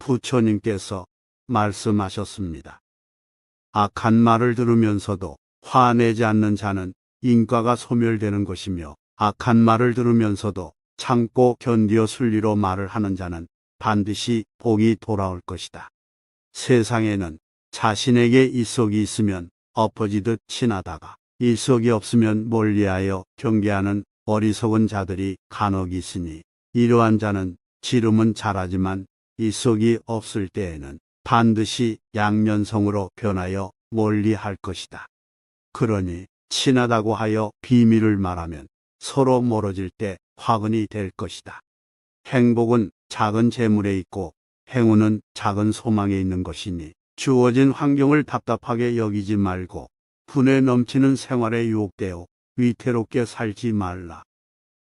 부처님께서 말씀하셨습니다. 악한 말을 들으면서도 화내지 않는 자는 인과가 소멸되는 것이며, 악한 말을 들으면서도 참고 견디어 순리로 말을 하는 자는 반드시 복이 돌아올 것이다. 세상에는 자신에게 일속이 있으면 엎어지듯 친하다가 일속이 없으면 멀리하여 경계하는 어리석은 자들이 간혹 있으니, 이러한 자는 지름은 잘하지만 일속이 없을 때에는 반드시 양면성으로 변하여 멀리할 것이다. 그러니 친하다고 하여 비밀을 말하면 서로 멀어질 때 화근이 될 것이다. 행복은 작은 재물에 있고 행운은 작은 소망에 있는 것이니, 주어진 환경을 답답하게 여기지 말고 분에 넘치는 생활에 유혹되어 위태롭게 살지 말라.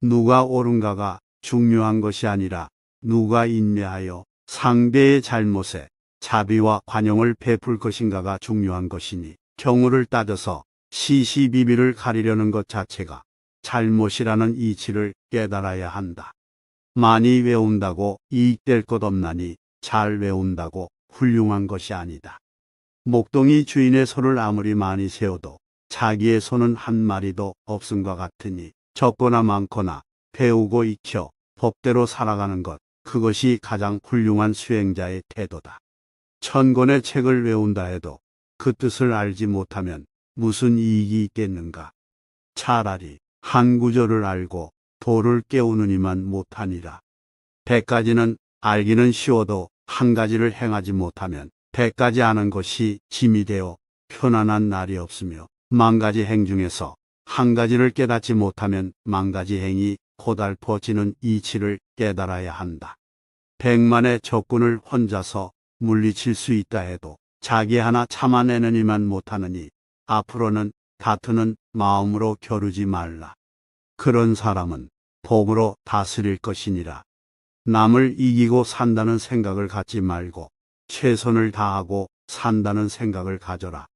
누가 옳은가가 중요한 것이 아니라 누가 인내하여 상대의 잘못에 자비와 관용을 베풀 것인가가 중요한 것이니, 경우를 따져서 시시비비를 가리려는 것 자체가 잘못이라는 이치를 깨달아야 한다. 많이 외운다고 이익될 것 없나니 잘 외운다고 훌륭한 것이 아니다. 목동이 주인의 소를 아무리 많이 세워도 자기의 소는 한 마리도 없음과 같으니, 적거나 많거나 배우고 익혀 법대로 살아가는 것, 그것이 가장 훌륭한 수행자의 태도다. 1000권의 책을 외운다 해도 그 뜻을 알지 못하면 무슨 이익이 있겠는가. 차라리 한 구절을 알고 도를 깨우느니만 못하니라. 100가지는 알기는 쉬워도 한 가지를 행하지 못하면 100가지 아는 것이 짐이 되어 편안한 날이 없으며, 10,000가지 행 중에서 한 가지를 깨닫지 못하면 10,000가지 행이 고달퍼지는 이치를 깨달아야 한다. 100만의 적군을 혼자서 물리칠 수 있다 해도 자기 하나 참아내느니만 못하느니, 앞으로는 다투는 마음으로 겨루지 말라. 그런 사람은 복으로 다스릴 것이니라. 남을 이기고 산다는 생각을 갖지 말고 최선을 다하고 산다는 생각을 가져라.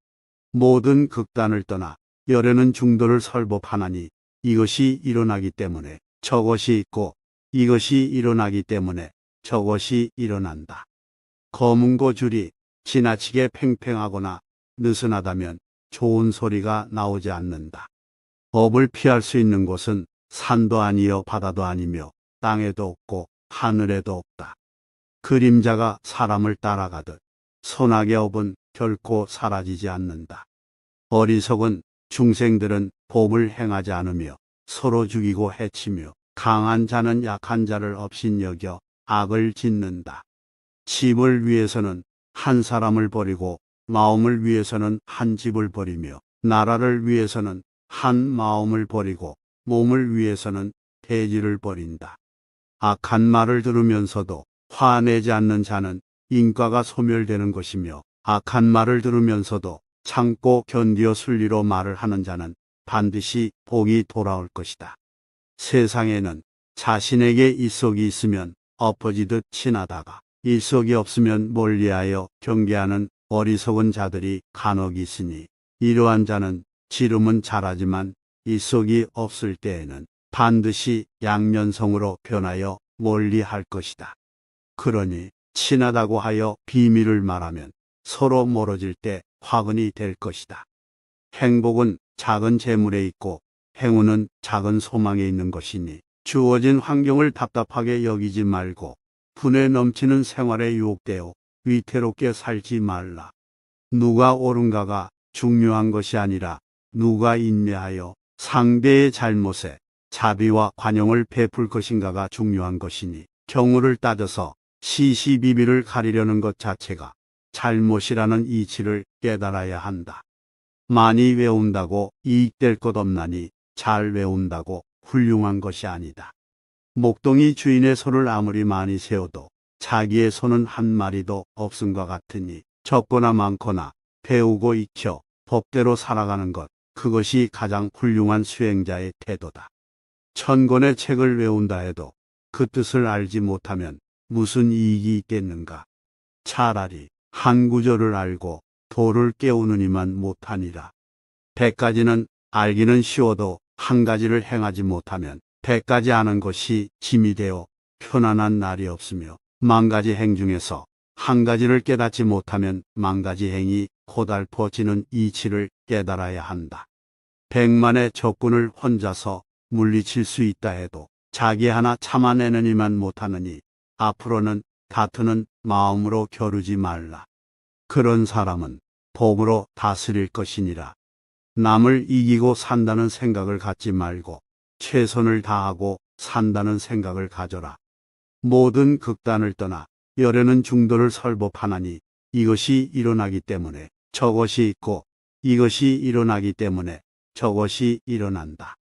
모든 극단을 떠나 열에는 중도를 설법하나니, 이것이 일어나기 때문에 저것이 있고 이것이 일어나기 때문에 저것이 일어난다. 검은고 줄이 지나치게 팽팽하거나 느슨하다면 좋은 소리가 나오지 않는다. 법을 피할 수 있는 곳은 산도 아니요 바다도 아니며 땅에도 없고 하늘에도 없다. 그림자가 사람을 따라가듯 선악의 업은 결코 사라지지 않는다. 어리석은 중생들은 법을 행하지 않으며 서로 죽이고 해치며, 강한 자는 약한 자를 업신여겨 악을 짓는다. 집을 위해서는 한 사람을 버리고 마음을 위해서는 한 집을 버리며, 나라를 위해서는 한 마음을 버리고 몸을 위해서는 대지를 버린다. 악한 말을 들으면서도 화내지 않는 자는 인과가 소멸되는 것이며, 악한 말을 들으면서도 참고 견디어 순리로 말을 하는 자는 반드시 복이 돌아올 것이다. 세상에는 자신에게 일속이 있으면 엎어지듯 친하다가 일속이 없으면 멀리하여 경계하는 어리석은 자들이 간혹 있으니, 이러한 자는 지름은 잘하지만 일속이 없을 때에는 반드시 양면성으로 변하여 멀리할 것이다. 그러니 친하다고 하여 비밀을 말하면 서로 멀어질 때 화근이 될 것이다. 행복은 작은 재물에 있고 행운은 작은 소망에 있는 것이니, 주어진 환경을 답답하게 여기지 말고 분에 넘치는 생활에 유혹되어 위태롭게 살지 말라. 누가 옳은가가 중요한 것이 아니라 누가 인내하여 상대의 잘못에 자비와 관용을 베풀 것인가가 중요한 것이니, 경우를 따져서 시시비비를 가리려는 것 자체가 잘못이라는 이치를 깨달아야 한다. 많이 외운다고 이익될 것 없나니 잘 외운다고 훌륭한 것이 아니다. 목동이 주인의 소를 아무리 많이 세워도 자기의 소는 한 마리도 없음과 같으니, 적거나 많거나 배우고 익혀 법대로 살아가는 것, 그것이 가장 훌륭한 수행자의 태도다. 1000권의 책을 외운다 해도 그 뜻을 알지 못하면 무슨 이익이 있겠는가. 차라리 한 구절을 알고 도를 깨우느니만 못하니라. 100가지는 알기는 쉬워도 한 가지를 행하지 못하면 100가지 아는 것이 짐이 되어 편안한 날이 없으며, 10,000가지 행 중에서 한 가지를 깨닫지 못하면 만 가지 행위 고달퍼지는 이치를 깨달아야 한다. 백만의 적군을 혼자서 물리칠 수 있다 해도 자기 하나 참아내느니만 못하느니 앞으로는 다투는 마음으로 겨루지 말라. 그런 사람은 복으로 다스릴 것이니라. 남을 이기고 산다는 생각을 갖지 말고 최선을 다하고 산다는 생각을 가져라. 모든 극단을 떠나 열에는 중도를 설법하나니 이것이 일어나기 때문에 저것이 있고 이것이 일어나기 때문에 저것이 일어난다.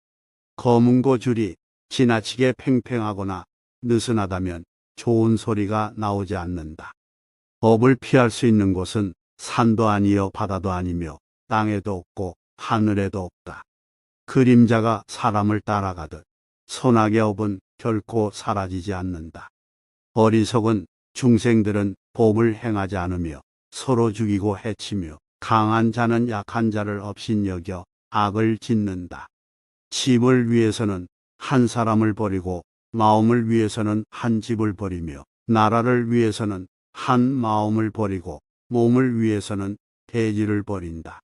검은고 줄이 지나치게 팽팽하거나 느슨하다면 좋은 소리가 나오지 않는다. 법을 피할 수 있는 곳은 산도 아니요 바다도 아니며 땅에도 없고 하늘에도 없다. 그림자가 사람을 따라가듯 선악의 업은 결코 사라지지 않는다. 어리석은 중생들은 법을 행하지 않으며 서로 죽이고 해치며 강한 자는 약한 자를 업신여겨 악을 짓는다. 집을 위해서는 한 사람을 버리고 마음을 위해서는 한 집을 버리며 나라를 위해서는 한 마음을 버리고 몸을 위해서는 대지를 버린다.